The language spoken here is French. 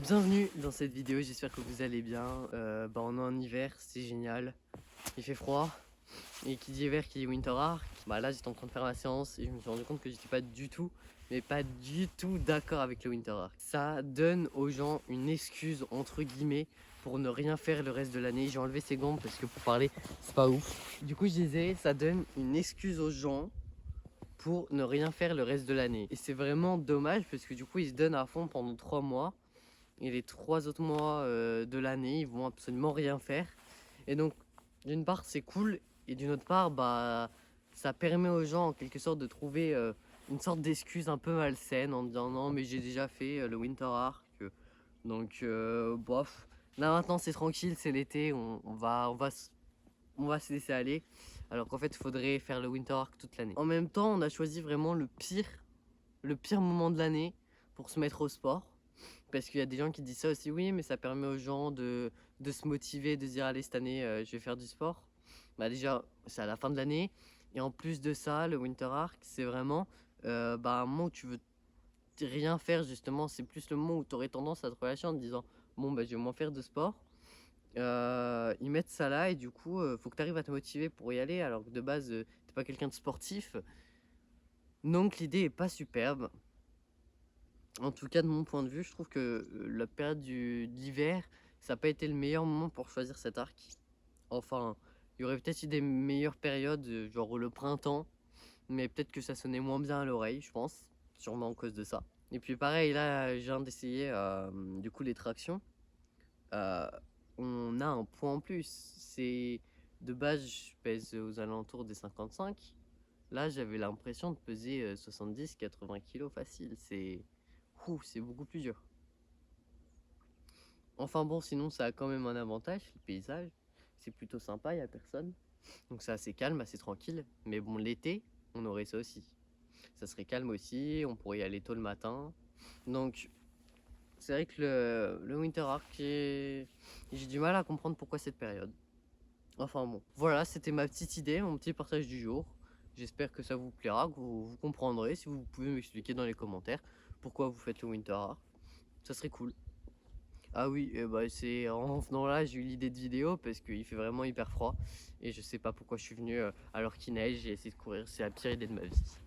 Bienvenue dans cette vidéo, j'espère que vous allez bien. On est en hiver, c'est génial. Il fait froid. Et qui dit hiver, qui dit Winter Arc. Là, j'étais en train de faire ma séance et je me suis rendu compte que j'étais pas du tout, mais pas du tout d'accord avec le Winter Arc. Ça donne aux gens une excuse, entre guillemets, pour ne rien faire le reste de l'année. J'ai enlevé ces gants parce que pour parler, c'est pas ouf. Du coup, je disais, ça donne une excuse aux gens pour ne rien faire le reste de l'année. Et c'est vraiment dommage parce que du coup, ils se donnent à fond pendant 3 mois. Et les 3 autres mois de l'année, ils vont absolument rien faire. Et donc, d'une part, c'est cool. Et d'une autre part, ça permet aux gens, en quelque sorte, de trouver une sorte d'excuse un peu malsaine en disant non, mais j'ai déjà fait le Winter Arc. Donc, bof. Là, maintenant, c'est tranquille, c'est l'été. On va se laisser aller. Alors qu'en fait, il faudrait faire le Winter Arc toute l'année. En même temps, on a choisi vraiment le pire moment de l'année pour se mettre au sport. Parce qu'il y a des gens qui disent ça aussi, oui, mais ça permet aux gens de se motiver, de se dire, allez, cette année, je vais faire du sport. Déjà, c'est à la fin de l'année. Et en plus de ça, le Winter Arc, c'est vraiment un moment où tu veux rien faire, justement. C'est plus le moment où tu aurais tendance à te relâcher en te disant, bon, je vais moins faire de sport. Ils mettent ça là et du coup, faut que tu arrives à te motiver pour y aller, alors que de base, t'es pas quelqu'un de sportif. Donc l'idée est pas superbe. En tout cas, de mon point de vue, je trouve que la période de l'hiver, ça n'a pas été le meilleur moment pour choisir cet arc. Enfin, il y aurait peut-être eu des meilleures périodes, genre le printemps, mais peut-être que ça sonnait moins bien à l'oreille, je pense, sûrement à cause de ça. Et puis pareil, là, je viens d'essayer du coup les tractions. Euh, on a un point en plus. C'est de base, je pèse aux alentours des 55. Là, j'avais l'impression de peser 70-80 kilos facile. C'est beaucoup plus dur. Enfin bon, sinon ça a quand même un avantage, le paysage. C'est plutôt sympa, il n'y a personne. Donc c'est assez calme, assez tranquille. Mais bon, l'été, on aurait ça aussi. Ça serait calme aussi, on pourrait y aller tôt le matin. Donc c'est vrai que le Winter Arc, j'ai du mal à comprendre pourquoi cette période. Enfin bon, voilà, c'était ma petite idée, mon petit partage du jour. J'espère que ça vous plaira, que vous comprendrez. Si vous pouvez m'expliquer dans les commentaires pourquoi vous faites le Winter Arc, ça serait cool. Ah oui, c'est en venant là, j'ai eu l'idée de vidéo parce qu'il fait vraiment hyper froid et je sais pas pourquoi je suis venu alors qu'il neige, j'ai essayé de courir, c'est la pire idée de ma vie.